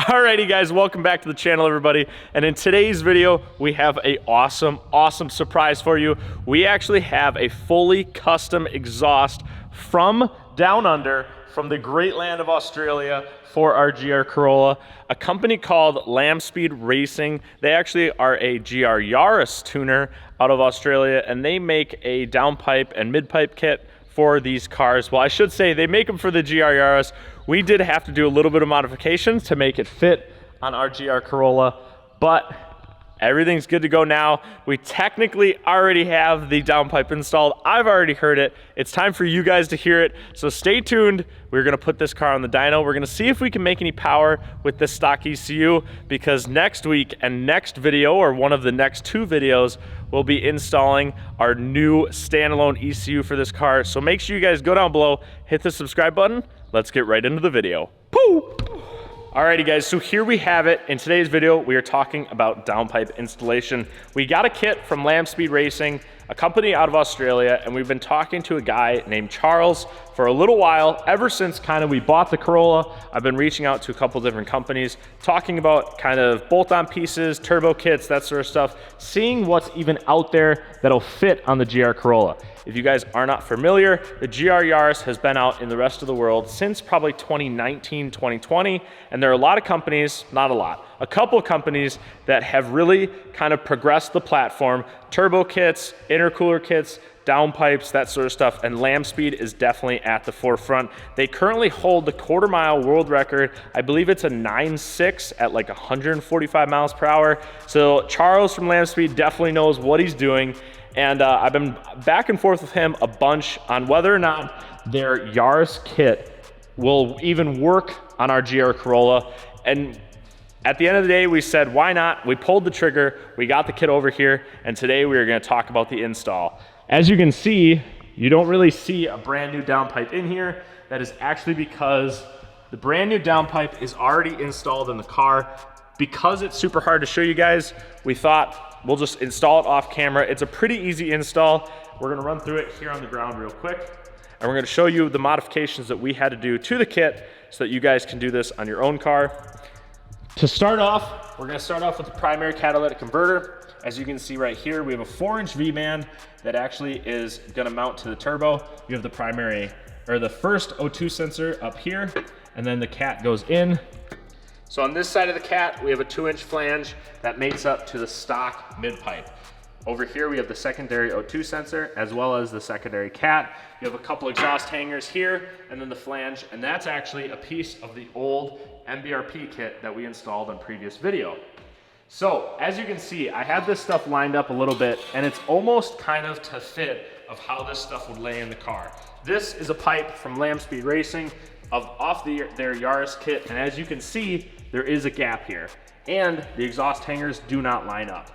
Alrighty guys, welcome back to the channel everybody. And in today's video, we have a awesome surprise for you. We actually have a fully custom exhaust from down under, from the great land of Australia for our GR Corolla. A company called Lamspeed Racing. They actually are a GR Yaris tuner out of Australia, and they make a downpipe and midpipe kit for these cars. Well, I should say they make them for the GR Yaris. We did have to do a little bit of modifications to make it fit on our GR Corolla, but everything's good to go now. We technically already have the downpipe installed. I've already heard it. It's time for you guys to hear it. So stay tuned. We're gonna put this car on the dyno. We're gonna see if we can make any power with this stock ECU, because next week and next video, or one of the next two videos, we'll be installing our new standalone ECU for this car. So make sure you guys go down below, hit the subscribe button. Let's get right into the video. Poo! Alrighty guys, so here we have it. In today's video, we are talking about downpipe installation. We got a kit from Lamspeed Racing, a company out of Australia, and we've been talking to a guy named Charles for a little while. Ever since kind of we bought the Corolla, I've been reaching out to a couple different companies, talking about kind of bolt-on pieces, turbo kits, that sort of stuff, seeing what's even out there that'll fit on the GR Corolla. If you guys are not familiar, the GR Yaris has been out in the rest of the world since probably 2019, 2020, and there are a lot of companies, not a lot, a couple of companies that have really kind of progressed the platform, turbo kits, intercooler kits, downpipes, that sort of stuff, and Lamspeed is definitely at the forefront. They currently hold the quarter-mile world record. I believe it's a 9.6 at like 145 miles per hour. So Charles from Lamspeed definitely knows what he's doing. And I've been back and forth with him a bunch on whether or not their Yaris kit will even work on our GR Corolla. And at the end of the day, we said, why not? We pulled the trigger, we got the kit over here, and today we are gonna talk about the install. As you can see, you don't really see a brand new downpipe in here. That is actually because the brand new downpipe is already installed in the car. Because it's super hard to show you guys, we thought we'll just install it off camera. It's a pretty easy install. We're gonna run through it here on the ground real quick, and we're gonna show you the modifications that we had to do to the kit so that you guys can do this on your own car. To start off, we're gonna start off with the primary catalytic converter. As you can see right here, we have a 4-inch V-band that actually is gonna mount to the turbo. You have the primary, or the first O2 sensor up here, and then the cat goes in. So on this side of the cat, we have a 2-inch flange that mates up to the stock mid-pipe. Over here, we have the secondary O2 sensor, as well as the secondary cat. You have a couple exhaust hangers here, and then the flange, and that's actually a piece of the old MBRP kit that we installed on previous video. So, as you can see, I have this stuff lined up a little bit, and it's almost kind of to fit of how this stuff would lay in the car. This is a pipe from Lamspeed Racing off their Yaris kit, and as you can see, there is a gap here, and the exhaust hangers do not line up.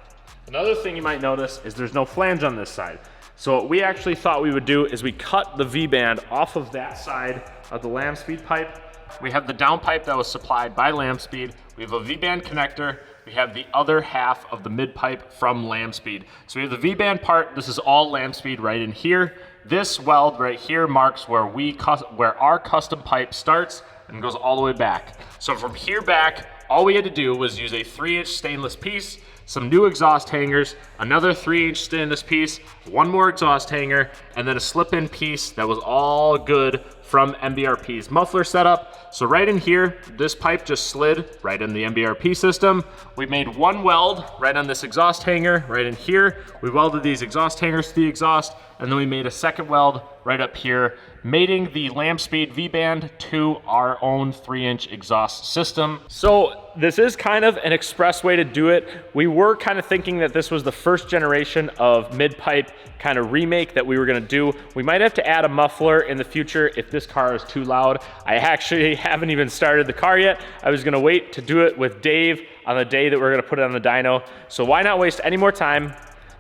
Another thing you might notice is there's no flange on this side. So what we actually thought we would do is we cut the V-band off of that side of the Lamspeed pipe. We have the downpipe that was supplied by Lamspeed. We have a V-band connector. We have the other half of the mid-pipe from Lamspeed. So we have the V-band part. This is all Lamspeed right in here. This weld right here marks where our custom pipe starts and goes all the way back. So from here back, all we had to do was use a 3-inch stainless piece, some new exhaust hangers, another 3-inch stainless piece, one more exhaust hanger, and then a slip-in piece that was all good from MBRP's muffler setup. So right in here, this pipe just slid right in the MBRP system. We made one weld right on this exhaust hanger right in here. We welded these exhaust hangers to the exhaust, and then we made a second weld right up here, mating the Lamspeed V-band to our own 3-inch exhaust system. So this is kind of an express way to do it. We were kind of thinking that this was the first generation of mid-pipe kind of remake that we were gonna do. We might have to add a muffler in the future if this car is too loud. I actually haven't even started the car yet. I was gonna wait to do it with Dave on the day that we're gonna put it on the dyno. So why not waste any more time?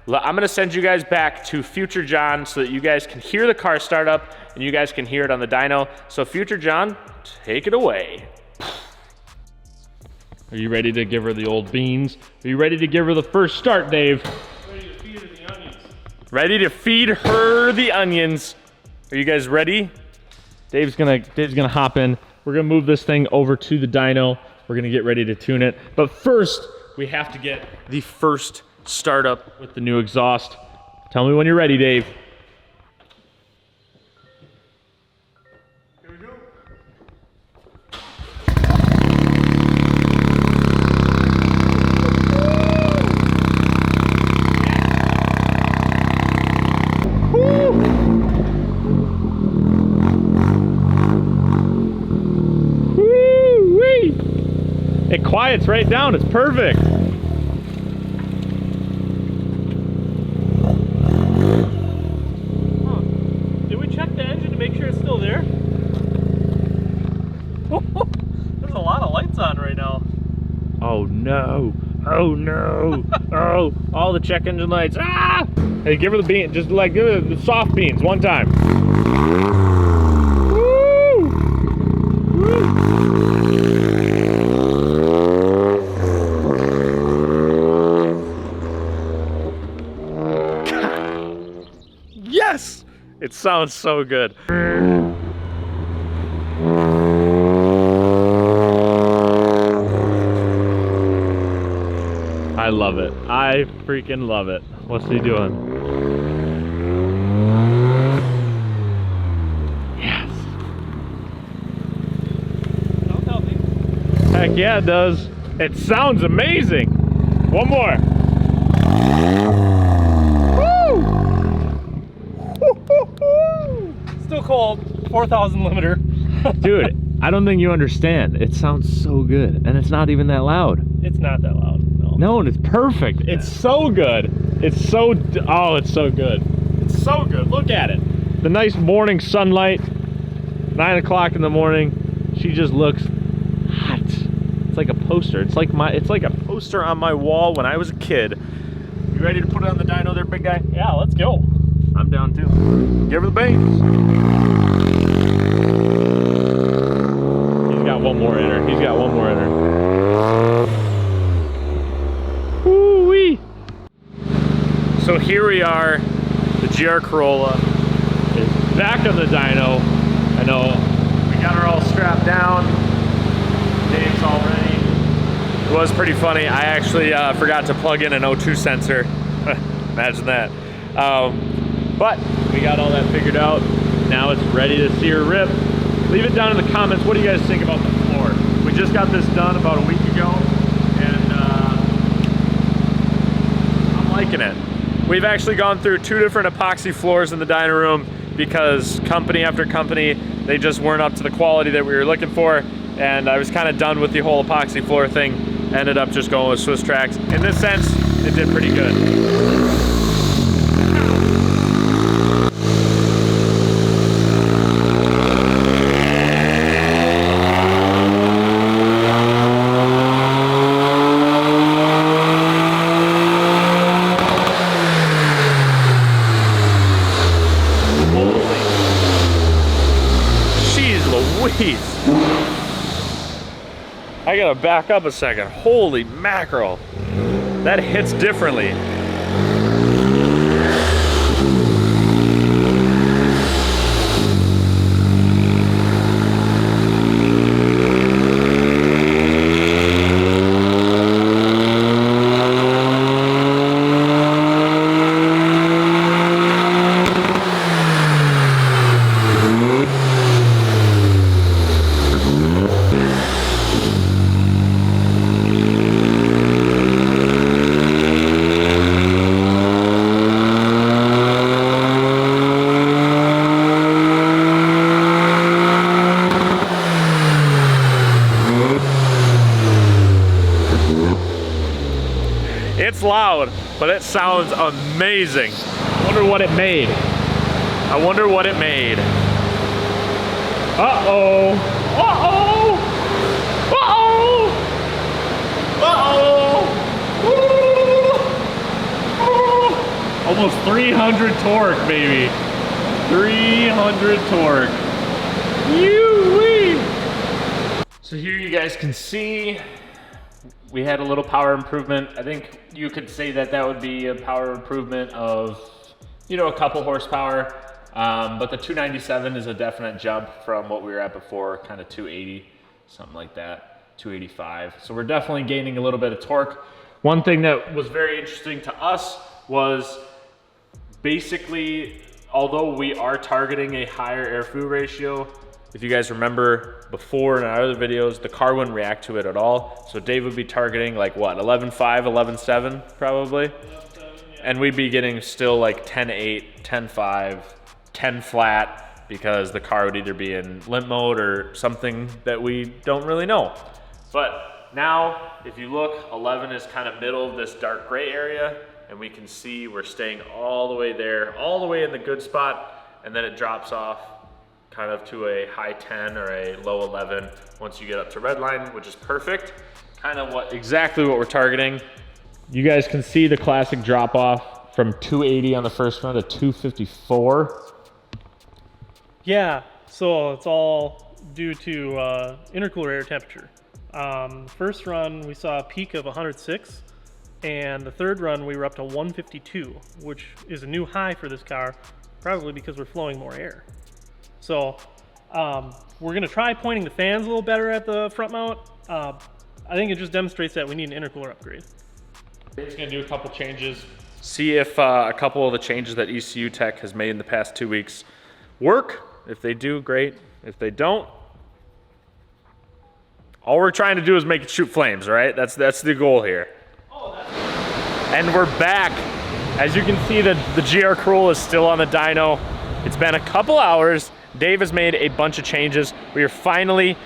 I'm gonna send you guys back to Future John so that you guys can hear the car start up and you guys can hear it on the dyno. So Future John, take it away. Are you ready to give her the old beans? Are you ready to give her the first start, Dave? Ready to feed her the onions. Ready to feed her the onions. Are you guys ready? Dave's gonna hop in. We're gonna move this thing over to the dyno. We're gonna get ready to tune it. But first, we have to get the first startup with the new exhaust. Tell me when you're ready, Dave. Here we go. Woo-wee! It quiets right down. It's perfect. Did we check the engine to make sure it's still there? There's a lot of lights on right now. Oh no! Oh no! Oh! All the check engine lights. Ah! Hey, give her the bean. Just like give her the soft beans one time. Woo! Yes! It sounds so good. I love it. I freaking love it. What's he doing? Yes. Sounds healthy. Heck yeah, it does. It sounds amazing. One more. Still cold. 4,000 limiter. Dude, I don't think you understand. It sounds so good, and it's not even that loud. It's not that loud. No. No, and it's perfect. It's so good. It's so, oh, it's so good. It's so good. Look at it. The nice morning sunlight, 9 o'clock in the morning. She just looks hot. It's like a poster. It's like a poster on my wall when I was a kid. You ready to put it on the dyno there, big guy? Yeah, let's go. I'm down too. Give her the beans. He's got one more in her. He's got one more in her. Woo-wee. So here we are. The GR Corolla is back on the dyno. I know we got her all strapped down. Dave's all ready. It was pretty funny. I actually forgot to plug in an O2 sensor. Imagine that. But we got all that figured out. Now it's ready to see her rip. Leave it down in the comments. What do you guys think about the floor? We just got this done about a week ago, and I'm liking it. We've actually gone through 2 different epoxy floors in the dyno room because company after company, they just weren't up to the quality that we were looking for, and I was kind of done with the whole epoxy floor thing. Ended up just going with Swiss Tracks. In this sense, it did pretty good. I gotta back up a second. Holy mackerel. That hits differently. It's loud, but it sounds amazing. I wonder what it made. I wonder what it made. Uh-oh. Uh-oh. Uh-oh. Uh-oh. Almost 300 torque, baby. 300 torque. Yoo-wee. So here you guys can see we had a little power improvement. I think you could say that that would be a power improvement of, you know, a couple horsepower. But the 297 is a definite jump from what we were at before, kind of 280, something like that. 285. So we're definitely gaining a little bit of torque. One thing that was very interesting to us was basically, although we are targeting a higher air-fuel ratio, if you guys remember before in our other videos, the car wouldn't react to it at all. So Dave would be targeting like what, 11.5, 11.7 probably? 11.7, yeah. And we'd be getting still like 10.8, 10.5, 10 flat, because the car would either be in limp mode or something that we don't really know. But now, if you look, 11 is kind of middle of this dark gray area, and we can see we're staying all the way there, all the way in the good spot, and then it drops off kind of to a high 10 or a low 11 once you get up to red line, which is perfect. Kind of exactly what we're targeting. You guys can see the classic drop off from 280 on the first run to 254. Yeah, so it's all due to intercooler air temperature. First run, we saw a peak of 106, and the third run, we were up to 152, which is a new high for this car, probably because we're flowing more air. So we're gonna try pointing the fans a little better at the front mount. I think it just demonstrates that we need an intercooler upgrade. Dave's gonna do a couple changes, see if a couple of the changes that ECU Tech has made in the past 2 weeks work. If they do, great. If they don't, all we're trying to do is make it shoot flames, right? That's the goal here. And we're back. As you can see, the GR Corolla is still on the dyno. It's been a couple hours. Dave has made a bunch of changes. We are finally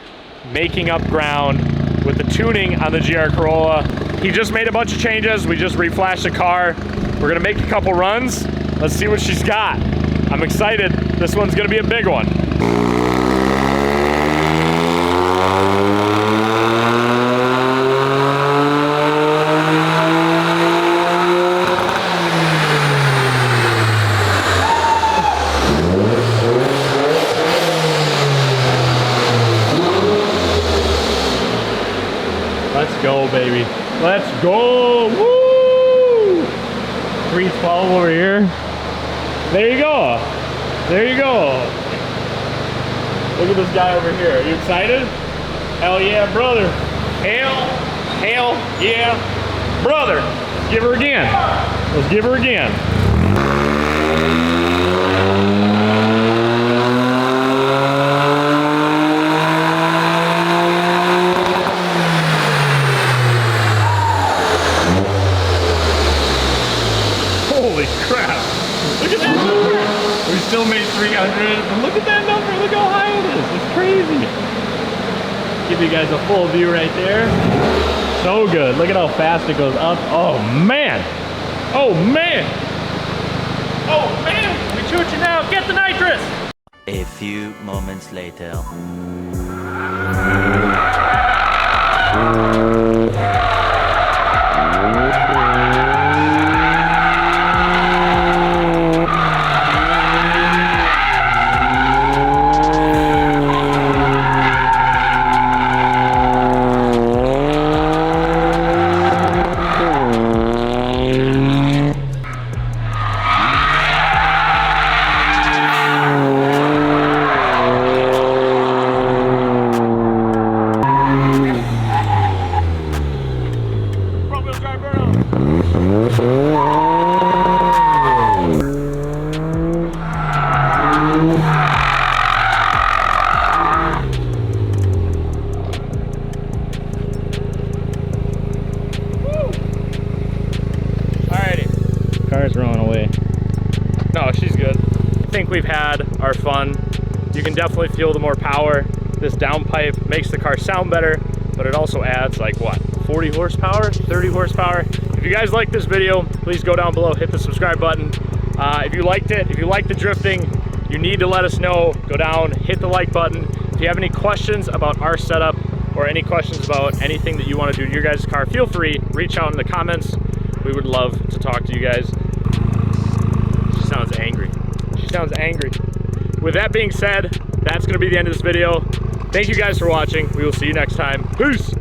making up ground with the tuning on the GR Corolla. He just made a bunch of changes. We just reflashed the car. We're gonna make a couple runs. Let's see what she's got. I'm excited. This one's gonna be a big one. Let's go, baby. Let's go. Woo! 312 over here. There you go. There you go. Look at this guy over here. Are you excited? Hell yeah, brother. Hell yeah, brother. Let's give her again. Let's give her again. Holy crap. Look at that number. We still made 300, but look at that number. Look how high it is. It's crazy. Give you guys a full view right there. So good. Look at how fast it goes up. Oh man. Oh man. Oh man. We shoot you now. Get the nitrous. A few moments later. Car's rolling away. No, she's good. I think we've had our fun. You can definitely feel the more power. This downpipe makes the car sound better, but it also adds like what, 40 horsepower, 30 horsepower. If you guys like this video, please go down below, hit the subscribe button. If you liked it, if you like the drifting, you need to let us know. Go down, hit the like button. If you have any questions about our setup or any questions about anything that you want to do to your guys' car, feel free, reach out in the comments. We would love to talk to you guys. She sounds angry. She sounds angry. With that being said, that's going to be the end of this video. Thank you guys for watching. We will see you next time. Peace!